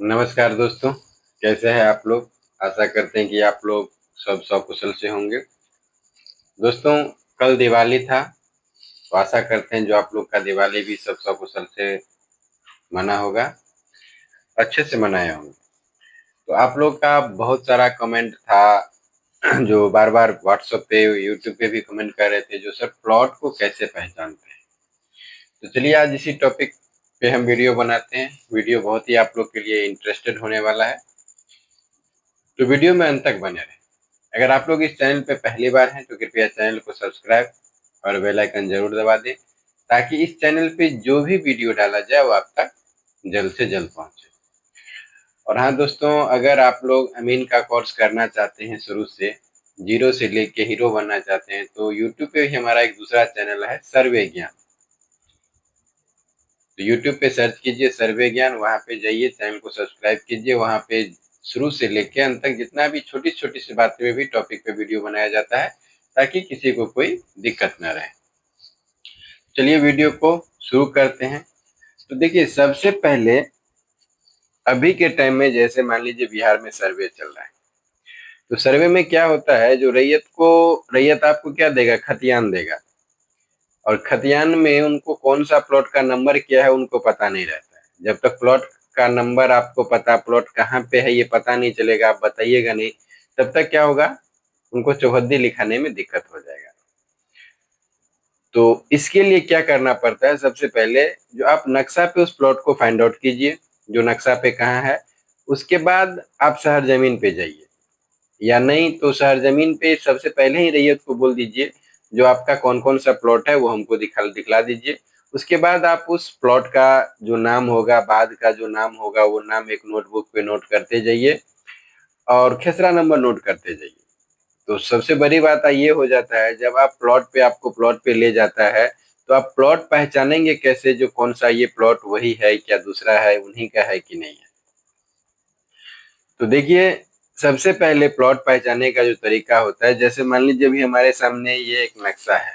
नमस्कार दोस्तों, कैसे हैं आप लोग। आशा करते हैं कि आप लोग सब सकुशल से होंगे। दोस्तों, कल दिवाली था, तो आशा करते हैं जो आप लोग का दिवाली भी सब सकुशल से मना होगा, अच्छे से मनाए होंगे। तो आप लोग का बहुत सारा कमेंट था जो बार बार व्हाट्सएप पे यूट्यूब पे भी कमेंट कर रहे थे, जो सर प्लॉट को कैसे पहचानते हैं। तो चलिए आज इसी टॉपिक पे हम वीडियो बनाते हैं। वीडियो बहुत ही आप लोग के लिए इंटरेस्टेड होने वाला है, तो वीडियो में अंत तक बने रहें। अगर आप लोग इस चैनल पे पहली बार हैं तो कृपया चैनल को सब्सक्राइब और बेल आइकन जरूर दबा दें, ताकि इस चैनल पे जो भी वीडियो डाला जाए वो आप तक जल्द से जल्द पहुंचे। और हाँ दोस्तों, अगर आप लोग अमीन का कोर्स करना चाहते हैं शुरू से, जीरो से लेके हीरो बनना चाहते हैं, तो यूट्यूब पे भी हमारा एक दूसरा चैनल है सर्वे ज्ञान। तो यूट्यूब पे सर्च कीजिए सर्वे ज्ञान, वहाँ पे जाइए, चैनल को सब्सक्राइब कीजिए। वहाँ पे शुरू से लेके अंत तक जितना भी छोटी छोटी सी बातें में भी टॉपिक पे वीडियो बनाया जाता है, ताकि किसी को कोई दिक्कत न रहे। चलिए वीडियो को शुरू करते हैं। तो देखिए, सबसे पहले अभी के टाइम में जैसे मान लीजिए बिहार में सर्वे चल रहा है, तो सर्वे में क्या होता है, जो रैयत आपको क्या देगा, खतियान देगा। और खतियान में उनको कौन सा प्लॉट का नंबर क्या है उनको पता नहीं रहता है। जब तक प्लॉट का नंबर आपको पता, प्लॉट कहाँ पे है ये पता नहीं चलेगा, आप बताइएगा नहीं, तब तक क्या होगा, उनको चौहद्दी लिखाने में दिक्कत हो जाएगा। तो इसके लिए क्या करना पड़ता है, सबसे पहले जो आप नक्शा पे उस प्लॉट को फाइंड आउट कीजिए, जो नक्शा पे कहाँ है। उसके बाद आप शहर जमीन पे जाइए, या नहीं तो शहर जमीन पे सबसे पहले ही रैयत को बोल दीजिए जो आपका कौन कौन सा प्लॉट है वो हमको दिखला दीजिए। उसके बाद आप उस प्लॉट का जो नाम होगा, बाद का जो नाम होगा, वो नाम एक नोटबुक पे नोट करते जाइए और खेसरा नंबर नोट करते जाइए। तो सबसे बड़ी बात ये हो जाता है, जब आप प्लॉट पे, आपको प्लॉट पे ले जाता है, तो आप प्लॉट पहचानेंगे कैसे, जो कौन सा ये प्लॉट वही है क्या दूसरा है, उन्हीं का है कि नहीं है। तो देखिए, सबसे पहले प्लॉट पहचानने का जो तरीका होता है, जैसे मान लीजिए अभी हमारे सामने ये एक नक्शा है,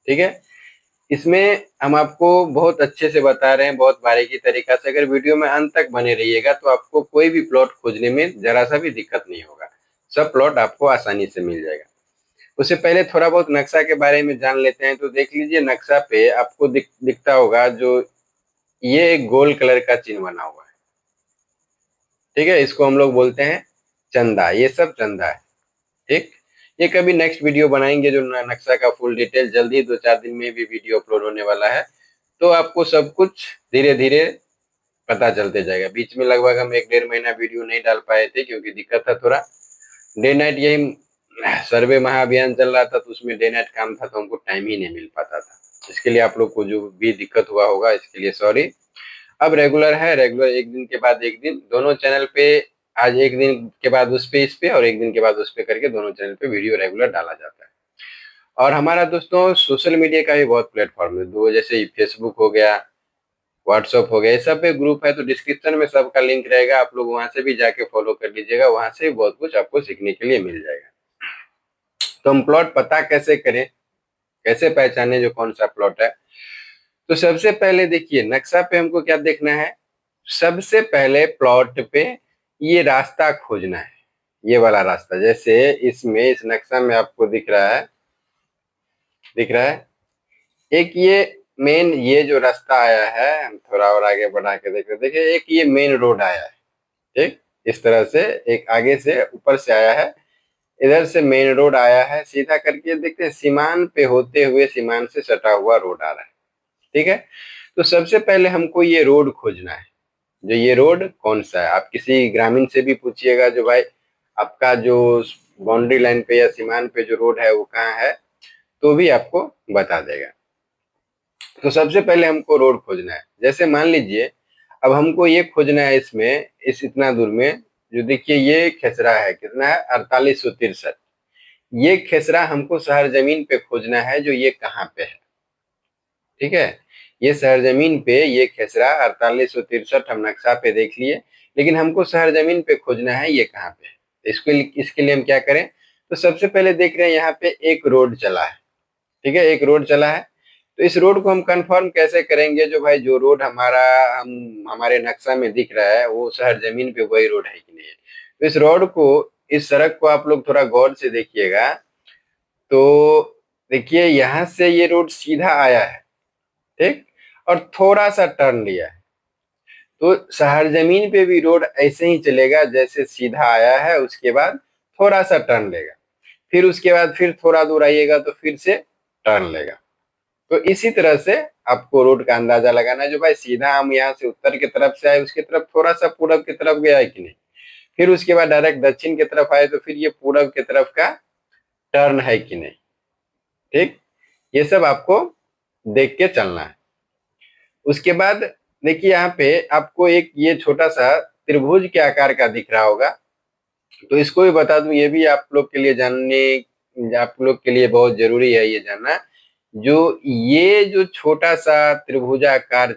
ठीक है। इसमें हम आपको बहुत अच्छे से बता रहे हैं, बहुत बारीकी तरीका से। अगर वीडियो में अंत तक बने रहिएगा तो आपको कोई भी प्लॉट खोजने में जरा सा भी दिक्कत नहीं होगा, सब प्लॉट आपको आसानी से मिल जाएगा। उससे पहले थोड़ा बहुत नक्शा के बारे में जान लेते हैं। तो देख लीजिए, नक्शा पे आपको दिखता होगा जो ये एक गोल कलर का चिन्ह बना हुआ है, ठीक है। इसको हम लोग बोलते हैं चंदा, ये सब चंदा है, ठीक। ये कभी नेक्स्ट वीडियो बनाएंगे जो नक्शा का फुल डिटेल, जल्दी 2-4 दिन में भी वीडियो अपलोड होने वाला है। तो आपको सब कुछ धीरे धीरे पता चलते जाएगा। बीच में लगभग हम 1-1.5 महीना वीडियो नहीं डाल पाए थे, क्योंकि दिक्कत था थोड़ा, डे नाइट यही सर्वे महाअभियान चल रहा था, तो उसमें डे नाइट काम था, तो हमको टाइम ही नहीं मिल पाता था। इसके लिए आप लोग को जो भी दिक्कत हुआ होगा, इसके लिए सॉरी। अब रेगुलर है, रेगुलर एक दिन के बाद एक दिन दोनों चैनल पे, आज एक दिन के बाद उस पे, इस पे, और एक दिन के बाद उस पे करके दोनों चैनल पे वीडियो रेगुलर डाला जाता है। और हमारा दोस्तों सोशल मीडिया का भी बहुत प्लेटफॉर्म है, दो जैसे फेसबुक हो गया, व्हाट्सअप हो गया, ये सब पे ग्रुप है। तो डिस्क्रिप्शन में सबका लिंक रहेगा, आप लोग वहां से भी जाके फॉलो कर लीजिएगा, वहां से भी बहुत कुछ आपको सीखने के लिए मिल जाएगा। तो हम प्लॉट पता कैसे करें, कैसे पहचाने जो कौन सा प्लॉट है। तो सबसे पहले देखिए, नक्शा पे हमको क्या देखना है, सबसे पहले प्लॉट पे ये रास्ता खोजना है, ये वाला रास्ता। जैसे इसमें, इस नक्शा में आपको दिख रहा है, दिख रहा है एक ये मेन, ये जो रास्ता आया है, हम थोड़ा और आगे बढ़ा के देख रहे, देखिए एक ये मेन रोड आया है, ठीक। इस तरह से एक आगे से ऊपर से आया है, इधर से मेन रोड आया है, सीधा करके देखते हैं सीमान पे होते हुए सीमान से सटा हुआ रोड आ रहा है, ठीक है। तो सबसे पहले हमको ये रोड खोजना है, जो ये रोड कौन सा है। आप किसी ग्रामीण से भी पूछिएगा जो भाई आपका जो बाउंड्री लाइन पे या सीमान पे जो रोड है वो कहाँ है, तो भी आपको बता देगा। तो सबसे पहले हमको रोड खोजना है। जैसे मान लीजिए अब हमको ये खोजना है, इसमें इस इतना दूर में, जो देखिए ये खेसरा है, कितना है, 4863। ये खेसरा हमको शहर जमीन पे खोजना है, जो ये कहाँ पे है, ठीक है। ये शहर जमीन पे ये खेसरा 4863 हम नक्शा पे देख लिए, लेकिन हमको शहर जमीन पे खोजना है ये कहाँ पे है। इसके लिए हम क्या करें, तो सबसे पहले देख रहे हैं यहाँ पे एक रोड चला है, ठीक है, एक रोड चला है। तो इस रोड को हम कंफर्म कैसे करेंगे जो भाई जो रोड हमारे नक्शा में दिख रहा है वो शहर जमीन पे वही रोड है कि नहीं है। तो इस सड़क को आप लोग थोड़ा गौर से देखिएगा। तो देखिए यहाँ से ये रोड सीधा आया है, ठीक, और थोड़ा सा टर्न लिया है। तो शहर जमीन पे भी रोड ऐसे ही चलेगा, जैसे सीधा आया है उसके बाद थोड़ा सा टर्न लेगा, फिर उसके बाद फिर थोड़ा दूर आइएगा तो फिर से टर्न लेगा। तो इसी तरह से आपको रोड का अंदाजा लगाना है। जो भाई सीधा हम यहाँ से उत्तर की तरफ से आए उसकी तरफ थोड़ा सा पूरब की तरफ गया है कि नहीं, फिर उसके बाद डायरेक्ट दक्षिण की तरफ आए तो फिर ये पूरब की तरफ का टर्न है कि नहीं, ठीक, ये सब आपको देख के चलना है। उसके बाद देखिए यहाँ पे आपको एक ये छोटा सा त्रिभुज के आकार का दिख रहा होगा, तो इसको भी बता दूं, ये भी आप लोग के लिए आप लोग के लिए बहुत जरूरी है ये जानना। जो ये जो छोटा सा त्रिभुजाकार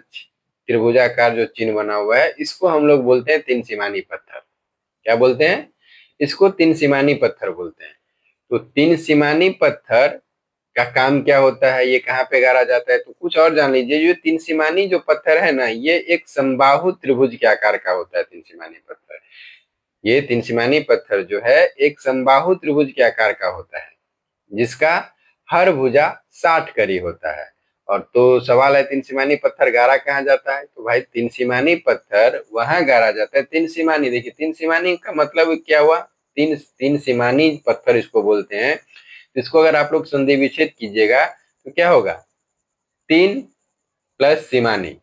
जो चिन्ह बना हुआ है इसको हम लोग बोलते हैं तीन सीमानी पत्थर। क्या बोलते हैं? इसको तीन सीमानी पत्थर बोलते हैं। तो तीन सीमानी पत्थर का काम क्या होता है, ये कहाँ पे गाड़ा जाता है, तो कुछ और जान लीजिए। ये तीन सीमानी जो पत्थर है ना, ये एक समबाहु त्रिभुज के आकार का होता है। तीन सीमानी पत्थर, ये तीन सीमानी पत्थर जो है एक समबाहु त्रिभुज के आकार का होता है, जिसका हर भुजा 60 कड़ी होता है। और तो सवाल है तीन सीमानी पत्थर गाड़ा कहाँ जाता है, तो भाई तीन सीमानी पत्थर वहां गाड़ा जाता है। तीन सीमानी, देखिए तीन सीमानी का मतलब क्या हुआ, तीन तीन सीमानी पत्थर इसको बोलते हैं। इसको अगर आप लोग संधि विच्छेद कीजिएगा तो क्या होगा, तीन प्लस सीमानी,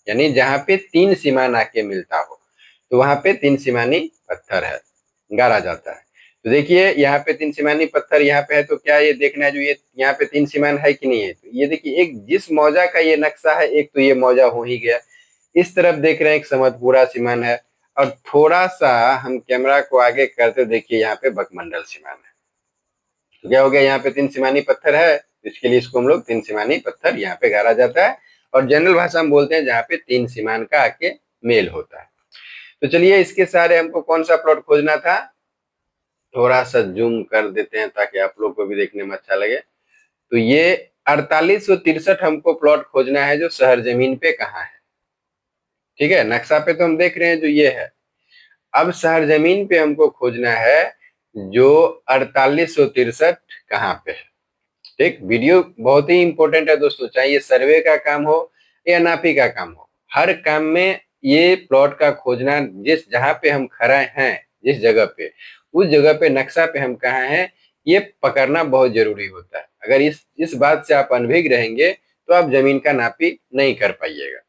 यानी जहां पे तीन सीमान आके मिलता हो तो वहां पे तीन सीमानी पत्थर है, गाड़ा जाता है। तो देखिए यहाँ पे तीन सीमानी पत्थर यहाँ पे है, तो क्या ये देखना है जो ये यहाँ पे तीन सीमान है कि नहीं है। तो ये देखिए एक जिस मौजा का ये नक्शा है, एक तो ये मौजा हो ही गया, इस तरफ देख रहे हैं एक समतपुरा सीमान है, और थोड़ा सा हम कैमरा को आगे करते देखिए यहाँ पे बकमंडल सीमान है। तो क्या हो गया, यहाँ पे तीन सीमानी पत्थर है, इसके लिए इसको हम लोग तीन सीमानी पत्थर यहाँ पे गाड़ा जाता है। और जनरल भाषा में बोलते हैं जहाँ पे तीन सीमान का आके मेल होता है। तो चलिए इसके सारे हमको कौन सा प्लॉट खोजना था, थोड़ा सा जूम कर देते हैं ताकि आप लोग को भी देखने में अच्छा लगे। तो ये 4863 हमको प्लॉट खोजना है जो शहर जमीन पे कहाँ है। ठीक है, नक्शा पे तो हम देख रहे हैं जो ये है। अब शहर जमीन पे हमको खोजना है जो 4863 कहाँ पे है। ठीक, वीडियो बहुत ही इंपॉर्टेंट है दोस्तों, चाहे ये सर्वे का काम हो या नापी का काम हो, हर काम में ये प्लॉट का खोजना, जिस जहां पे हम खड़े हैं, जिस जगह पे, उस जगह पे नक्शा पे हम कहाँ हैं, ये पकड़ना बहुत जरूरी होता है। अगर इस बात से आप अनभिज्ञ रहेंगे तो आप जमीन का नापी नहीं कर पाइएगा।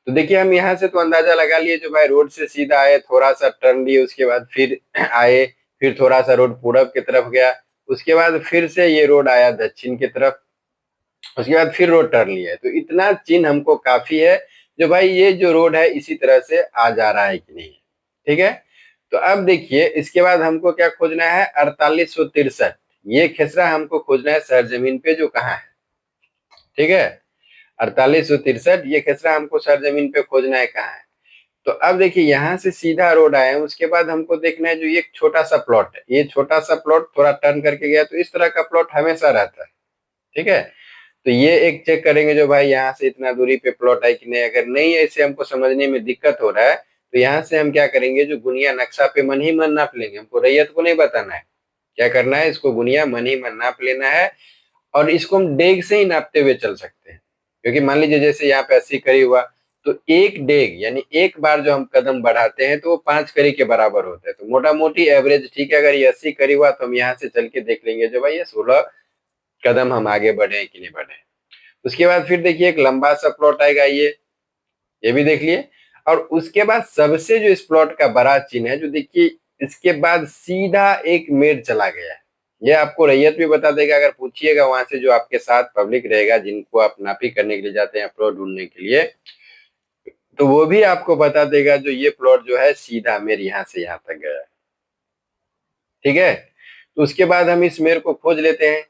तो देखिए हम यहाँ से तो अंदाजा लगा लिए जो भाई रोड से सीधा आए, थोड़ा सा टर्न लिए, उसके बाद फिर आए, फिर थोड़ा सा रोड पूरब की तरफ गया, उसके बाद फिर से ये रोड आया दक्षिण की तरफ, उसके बाद फिर रोड टर्न लिया है। तो इतना चिन्ह हमको काफी है जो भाई ये जो रोड है इसी तरह से आ जा रहा है कि नहीं। ठीक है, तो अब देखिए इसके बाद हमको क्या खोजना है, 4863, ये खेसरा हमको खोजना है शहर जमीन पे जो कहाँ है। ठीक है, 4863 ये खेसरा हमको शहर जमीन पे खोजना है कहाँ है। तो अब देखिए यहाँ से सीधा रोड आए, उसके बाद हमको देखना है जो ये छोटा सा प्लॉट है, ये छोटा सा प्लॉट थोड़ा टर्न करके गया, तो इस तरह का प्लॉट हमेशा रहता है। ठीक है, तो ये एक चेक करेंगे जो भाई यहाँ से इतना दूरी पे प्लॉट है कि नहीं। अगर नहीं ऐसे हमको समझने में दिक्कत हो रहा है तो यहाँ से हम क्या करेंगे, जो गुनिया नक्शा पे मन ही मन नाप लेंगे, हमको रैयत को नहीं बताना है। क्या करना है, इसको गुनिया मन ही मन नाप लेना है, और इसको हम डेग से ही नापते हुए चल सकते हैं। क्योंकि मान लीजिए जैसे यहाँ पे 80 कड़ी हुआ, तो एक डेग यानी एक बार जो हम कदम बढ़ाते हैं तो वो 5 कड़ी के बराबर होता है। तो मोटा मोटी एवरेज, ठीक है, अगर ये 80 कड़ी हुआ तो हम यहाँ से चल के देख लेंगे जो भाई ये 16 कदम हम आगे बढ़े कि नहीं बढ़े। उसके बाद फिर देखिए एक लंबा सा प्लॉट आएगा, ये भी देख लिए। और उसके बाद सबसे जो इस प्लॉट का बड़ा चिन्ह है, जो देखिए इसके बाद सीधा एक मेड चला गया है। ये आपको रैयत भी बता देगा, अगर पूछिएगा वहां से जो आपके साथ पब्लिक रहेगा जिनको आप नापी करने के लिए जाते हैं प्लॉट ढूंढने के लिए, तो वो भी आपको बता देगा जो ये प्लॉट जो है सीधा मेर यहाँ से यहाँ तक गया है। ठीक है, तो उसके बाद हम इस मेर को खोज लेते हैं,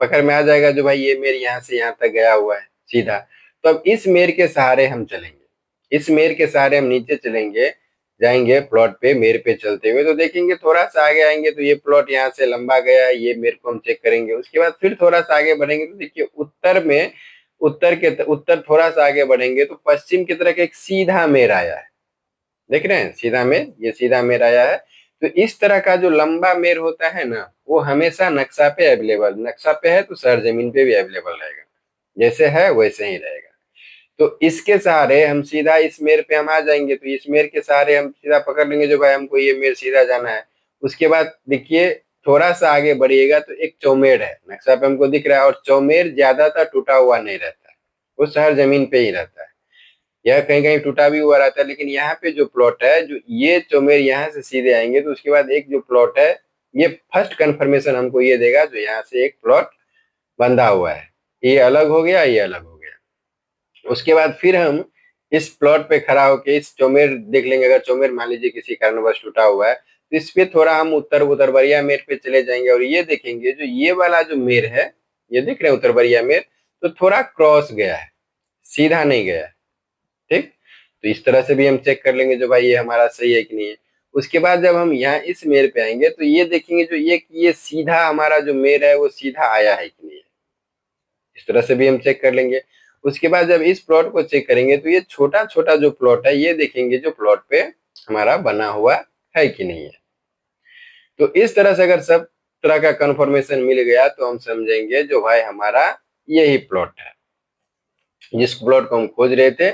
पकड़ में आ जाएगा जो भाई ये मेर यहाँ से यहाँ तक गया हुआ है सीधा। तो अब इस मेर के सहारे हम चलेंगे, इस मेर के सहारे हम नीचे चलेंगे, जाएंगे प्लॉट पे, मेर पे चलते हुए, तो देखेंगे थोड़ा सा आगे आएंगे तो ये प्लॉट यहाँ से लंबा गया है, ये मेर को हम चेक करेंगे। उसके बाद फिर थोड़ा सा आगे बढ़ेंगे तो देखिए उत्तर में उत्तर थोड़ा सा आगे बढ़ेंगे तो पश्चिम की तरफ एक सीधा मेर आया है, देख रहे हैं सीधा मेर, ये सीधा मेर आया है। तो इस तरह का जो लंबा मेर होता है ना, वो हमेशा नक्शा पे अवेलेबल, नक्शा पे है तो शहर जमीन पे भी अवेलेबल रहेगा, जैसे है वैसे ही रहेगा। तो इसके सहारे हम सीधा इस मेर पे हम आ जाएंगे, तो इस मेर के सहारे हम सीधा पकड़ लेंगे जो भाई हमको ये मेर सीधा जाना है। उसके बाद देखिए थोड़ा सा आगे बढ़िएगा तो एक चौमेर है, नक्शा पे हमको दिख रहा है, और चौमेर ज्यादातर टूटा हुआ नहीं रहता है, वो शहर जमीन पे ही रहता है, यह कहीं कहीं टूटा भी हुआ रहता है। लेकिन यहाँ पे जो प्लॉट है, जो ये चौमेर यहाँ से सीधे आएंगे तो उसके बाद एक जो प्लॉट है, ये फर्स्ट कंफर्मेशन हमको ये देगा जो यहाँ से एक प्लॉट बंधा हुआ है, ये अलग हो गया, ये अलग हो गया। उसके बाद फिर हम इस प्लॉट पे खड़ा होकर इस चौमेर देख लेंगे, अगर चौमेर मान लीजिए किसी कारणवश टूटा हुआ है तो इस पे थोड़ा हम उत्तर बरिया मेर पे चले जाएंगे और ये देखेंगे जो ये वाला जो मेर है, ये देख रहे हैं उत्तर बरिया मेर, तो थोड़ा क्रॉस गया है, सीधा नहीं गया है, ठीक। तो इस तरह से भी हम चेक कर लेंगे जो भाई ये हमारा सही है कि नहीं है। उसके बाद जब हम यहाँ इस मेर पे आएंगे तो ये देखेंगे जो ये सीधा हमारा जो मेर है वो सीधा आया है कि नहीं है, इस तरह से भी हम चेक कर लेंगे। उसके बाद जब इस प्लॉट को चेक करेंगे तो ये छोटा छोटा जो प्लॉट है ये देखेंगे जो प्लॉट पे हमारा बना हुआ है कि नहीं है। तो इस तरह से अगर सब तरह का कंफर्मेशन मिल गया तो हम समझेंगे जो भाई हमारा यही प्लॉट है, जिस प्लॉट को हम खोज रहे थे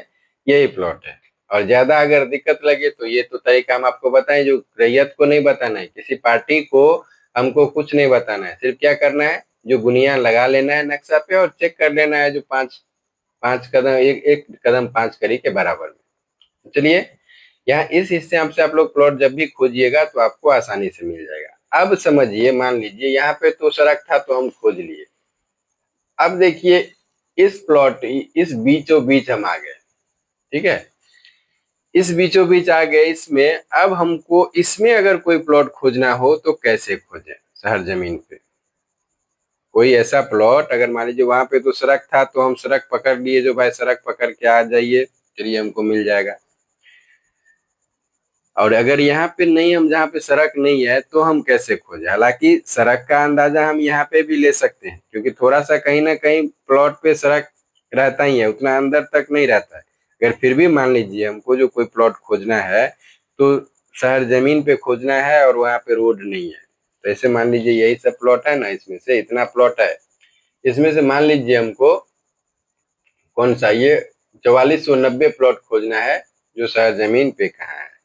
यही प्लॉट है। और ज्यादा अगर दिक्कत लगे तो ये तो तरीका हम आपको बताएं, जो रैयत को नहीं बताना है, किसी पार्टी को हमको कुछ नहीं बताना है, सिर्फ क्या करना है जो गुनिया लगा लेना है नक्शा पे और चेक कर लेना है जो पांच पांच कदम एक कदम पांच कड़ी के बराबर में। चलिए यहाँ इस हिस्से से आप लोग प्लॉट जब भी खोजिएगा तो आपको आसानी से मिल जाएगा। अब समझिए, मान लीजिए यहाँ पे तो सड़क था तो हम खोज लिए, अब देखिए इस प्लॉट इस बीचों बीच हम आ गए, ठीक है, इस बीचों बीच आ गए इसमें। अब हमको इसमें अगर कोई प्लॉट खोजना हो तो कैसे खोजें, शहर जमीन पे कोई ऐसा प्लॉट, अगर मान लीजिए वहां पे तो सड़क था तो हम सड़क पकड़ लिए जो भाई सड़क पकड़ के आ जाइए, चलिए हमको मिल जाएगा। और अगर यहाँ पे नहीं, हम जहाँ पे सड़क नहीं है तो हम कैसे खोजें, हालांकि सड़क का अंदाजा हम यहाँ पे भी ले सकते हैं क्योंकि थोड़ा सा कहीं ना कहीं प्लॉट पे सड़क रहता ही है, उतना अंदर तक नहीं रहता है। अगर फिर भी मान लीजिए हमको जो कोई प्लॉट खोजना है तो शहर जमीन पे खोजना है और वहाँ पे रोड नहीं है, तो ऐसे मान लीजिए यही सब प्लॉट है ना, इसमें से इतना प्लॉट है, इसमें से मान लीजिए हमको कौन सा ये 4490 प्लॉट खोजना है जो शहर जमीन पे कहाँ है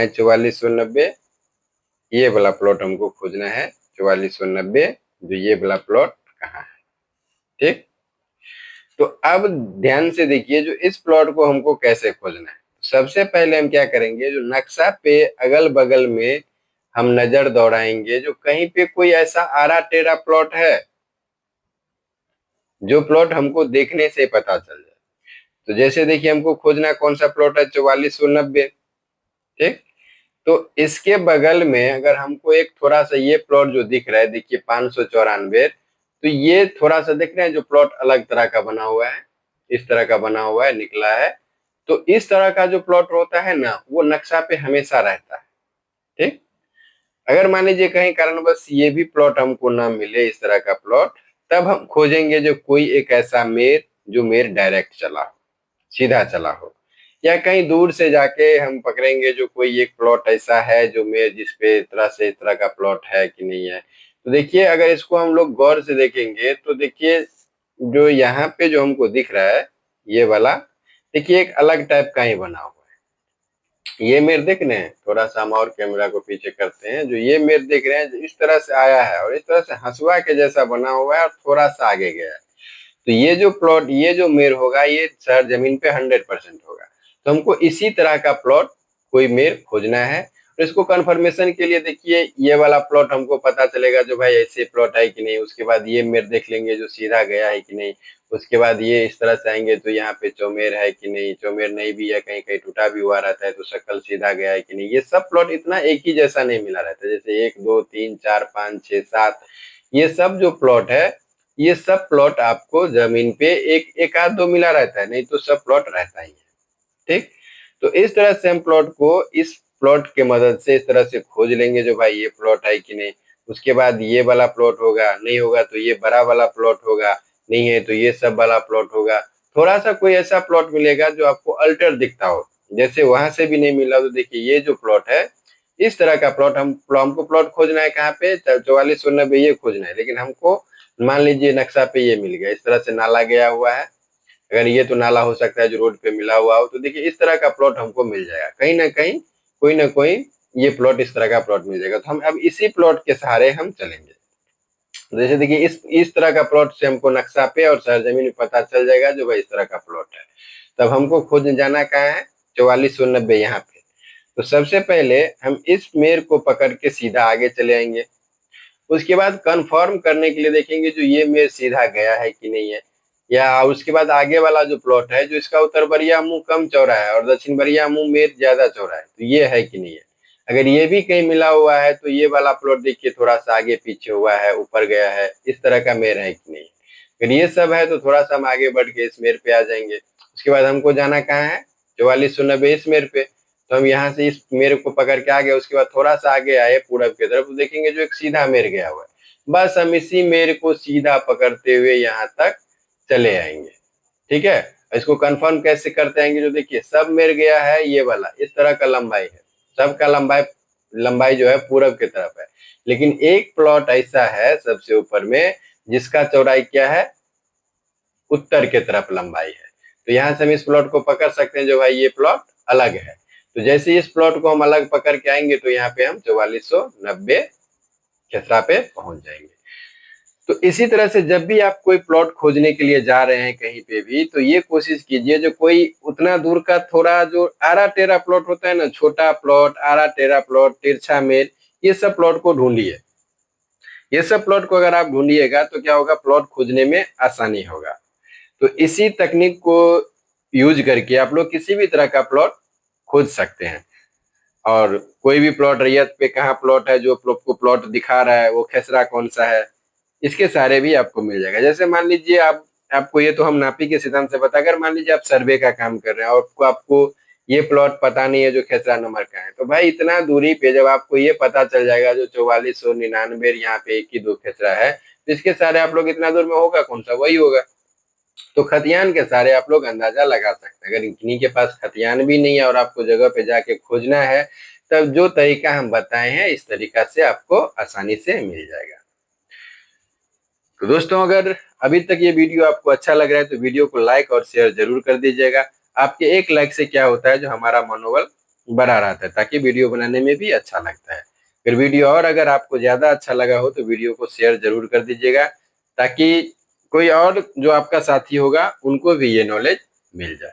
4490, ये वाला प्लॉट हमको खोजना है 4490, जो ये वाला प्लॉट कहाँ है, ठीक। तो अब ध्यान से देखिए जो इस प्लॉट को हमको कैसे खोजना है। सबसे पहले हम क्या करेंगे, जो नक्शा पे अगल बगल में हम नजर दौड़ाएंगे जो कहीं पे कोई ऐसा आरा टेढ़ा प्लॉट है जो प्लॉट हमको देखने से पता चल जाए। तो जैसे देखिए हमको खोजना कौन सा प्लॉट है 4490, ठीक। तो इसके बगल में अगर हमको एक थोड़ा सा ये प्लॉट जो दिख रहा है देखिए 594, तो ये थोड़ा सा देख रहे हैं जो प्लॉट अलग तरह का बना हुआ है, इस तरह का बना हुआ है निकला है। तो इस तरह का जो प्लॉट होता है ना वो नक्शा पे हमेशा रहता है, ठीक। अगर मान लीजिए कहीं कारणवश ये भी प्लॉट हमको ना मिले इस तरह का प्लॉट, तब हम खोजेंगे जो कोई एक ऐसा मेर जो मेर डायरेक्ट चला हो, सीधा चला हो, या कहीं दूर से जाके हम पकड़ेंगे जो कोई एक प्लॉट ऐसा है जो मेरे जिस पे इस तरह का प्लॉट है कि नहीं है। तो देखिए अगर इसको हम लोग गौर से देखेंगे तो देखिए जो यहाँ पे जो हमको दिख रहा है ये वाला, देखिए एक अलग टाइप का ही बना हुआ है। ये मेर देख रहे हैं, थोड़ा सा हम और कैमरा को पीछे करते हैं, जो ये मेर देख रहे हैं जो इस तरह से आया है और इस तरह से हंसुआ के जैसा बना हुआ है और थोड़ा सा आगे गया है। तो ये जो प्लॉट ये जो मेर होगा ये शहर जमीन पे 100% होगा। तो हमको इसी तरह का प्लॉट कोई मेर खोजना है। तो इसको कंफर्मेशन के लिए देखिए ये वाला प्लॉट हमको पता चलेगा जो भाई ऐसे प्लॉट है कि नहीं, उसके बाद ये मेर देख लेंगे जो सीधा गया है कि नहीं, उसके बाद ये इस तरह से आएंगे तो यहाँ पे चौमेर है कि नहीं, चौमेर नहीं भी है, कहीं कहीं टूटा भी हुआ रहता है तो शक्ल सीधा गया है कि नहीं। ये सब प्लॉट इतना एक ही जैसा नहीं मिला रहता, जैसे 1 2 3 4 5 6 7, ये सब जो प्लॉट है ये सब प्लॉट आपको जमीन पे एक एक आध दो मिला रहता है, नहीं तो सब प्लॉट रहता ही है, ठीक। तो इस तरह से हम प्लॉट को इस प्लॉट के मदद से इस तरह से खोज लेंगे जो भाई ये प्लॉट है कि नहीं। उसके बाद ये वाला प्लॉट होगा, नहीं होगा तो ये बड़ा वाला प्लॉट होगा, नहीं है तो ये सब वाला प्लॉट होगा। थोड़ा सा कोई ऐसा प्लॉट मिलेगा जो आपको अल्टर दिखता हो, जैसे वहां से भी नहीं मिला तो देखिए ये जो प्लॉट है, इस तरह का प्लॉट हमको प्लॉट खोजना है कहाँ पे, 4490 ये खोजना है, लेकिन हमको मान लीजिए नक्शा पे ये मिल गया, इस तरह से नाला गया हुआ है। अगर ये तो नाला हो सकता है जो रोड पे मिला हुआ हो, तो देखिए इस तरह का प्लॉट हमको मिल जाएगा, कहीं ना कहीं कोई ना कोई ये प्लॉट इस तरह का प्लॉट मिल जाएगा। तो हम अब इसी प्लॉट के सहारे हम चलेंगे। तो जैसे देखिए इस तरह का प्लॉट से हमको नक्शा पे और सरजमीन में पता चल जाएगा जो भाई इस तरह का प्लॉट है। तब हमको खोजने जाना कहाँ है, 4490 यहाँ पे। तो सबसे पहले हम इस मेर को पकड़ के सीधा आगे चले आएंगे। उसके बाद कंफर्म करने के लिए देखेंगे जो ये मेर सीधा गया है कि नहीं है, या उसके बाद आगे वाला जो प्लॉट है जो इसका उत्तर बरिया मुंह कम चौड़ा है और दक्षिण बरिया मुंह मेर ज्यादा चौड़ा है, तो ये है कि नहीं है। अगर ये भी कहीं मिला हुआ है तो ये वाला प्लॉट देखिए थोड़ा सा आगे पीछे हुआ है, ऊपर गया है, इस तरह का मेर है कि नहीं। अगर ये सब है तो थोड़ा सा हम आगे बढ़ के इस मेर पे आ जाएंगे। उसके बाद हमको जाना कहाँ है, 4490 इस मेर पे। तो हम यहाँ से इस मेर को पकड़ के आ गए। उसके बाद थोड़ा सा आगे आए पूरब की तरफ, तो देखेंगे जो एक सीधा मेर गया हुआ है। बस हम इसी मेर को सीधा पकड़ते हुए यहाँ तक चले आएंगे। ठीक है, इसको कंफर्म कैसे करते आएंगे, जो देखिए सब मेर गया है ये वाला, इस तरह का लंबाई है, सबका लंबाई लंबाई जो है पूरब की तरफ है। लेकिन एक प्लॉट ऐसा है सबसे ऊपर में जिसका चौड़ाई क्या है, उत्तर की तरफ लंबाई है। तो यहाँ से हम इस प्लॉट को पकड़ सकते हैं जो भाई ये प्लॉट अलग है। तो जैसे इस प्लॉट को हम अलग पकड़ के आएंगे तो यहाँ पे हम 4490 खेसरा पे पहुंच जाएंगे। तो इसी तरह से जब भी आप कोई प्लॉट खोजने के लिए जा रहे हैं कहीं पे भी, तो ये कोशिश कीजिए जो कोई उतना दूर का थोड़ा जो आरा टेरा प्लॉट होता है ना, छोटा प्लॉट, आरा टेरा प्लॉट, तिरछा मेल, ये सब प्लॉट को ढूंढिए। ये सब प्लॉट को अगर आप ढूंढिएगा तो क्या होगा, प्लॉट खोजने में आसानी होगा। तो इसी तकनीक को यूज करके आप लोग किसी भी तरह का प्लॉट खोज सकते हैं। और कोई भी प्लॉट रैयत पे कहाँ प्लॉट है जो आपको प्लॉट दिखा रहा है, वो खेसरा कौन सा है, इसके सारे भी आपको मिल जाएगा। जैसे मान लीजिए आपको ये तो हम नापी के सिद्धांत से पता, अगर मान लीजिए आप सर्वे का काम कर रहे हैं और आपको ये प्लॉट पता नहीं है जो खेसरा नंबर का है, तो भाई इतना दूरी पे जब आपको ये पता चल जाएगा जो 4499 यहाँ पे 1 ही 2 खेसरा है, तो इसके सारे आप लोग इतना दूर में होगा कौन सा, वही होगा। तो खतियान के सारे आप लोग अंदाजा लगा सकते हैं। अगर इन्हीं के पास खतियान भी नहीं है और आपको जगह पे जाके खोजना है, तब जो तरीका हम बताए हैं इस तरीका से आपको आसानी से मिल जाएगा। तो दोस्तों अगर अभी तक ये वीडियो आपको अच्छा लग रहा है तो वीडियो को लाइक और शेयर जरूर कर दीजिएगा। आपके एक लाइक से क्या होता है, जो हमारा मनोबल बढ़ा रहता है, ताकि वीडियो बनाने में भी अच्छा लगता है। फिर वीडियो और अगर आपको ज्यादा अच्छा लगा हो तो वीडियो को शेयर जरूर कर दीजिएगा, ताकि कोई और जो आपका साथी होगा उनको भी ये नॉलेज मिल जाए।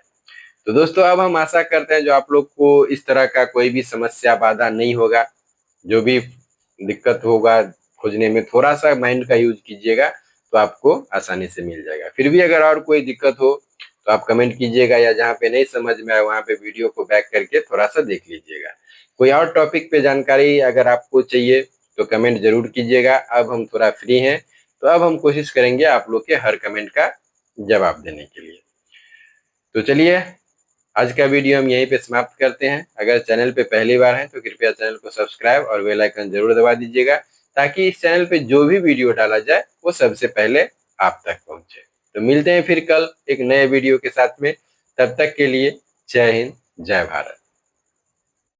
तो दोस्तों अब हम आशा करते हैं जो आप लोग को इस तरह का कोई भी समस्या बाधा नहीं होगा। जो भी दिक्कत होगा खोजने में, थोड़ा सा माइंड का यूज कीजिएगा तो आपको आसानी से मिल जाएगा। फिर भी अगर और कोई दिक्कत हो तो आप कमेंट कीजिएगा, या जहाँ पे नहीं समझ में आए वहाँ पे वीडियो को बैक करके थोड़ा सा देख लीजिएगा। कोई और टॉपिक पे जानकारी अगर आपको चाहिए तो कमेंट जरूर कीजिएगा। अब हम थोड़ा फ्री हैं तो अब हम कोशिश करेंगे आप लोग के हर कमेंट का जवाब देने के लिए। तो चलिए आज का वीडियो हम यहीं पे समाप्त करते हैं। अगर चैनल पे पहली बार है तो कृपया चैनल को सब्सक्राइब और बेल आइकन जरूर दबा दीजिएगा, ताकि इस चैनल पे जो भी वीडियो डाला जाए वो सबसे पहले आप तक पहुंचे। तो मिलते हैं फिर कल एक नए वीडियो के साथ में। तब तक के लिए जय हिंद, जय भारत।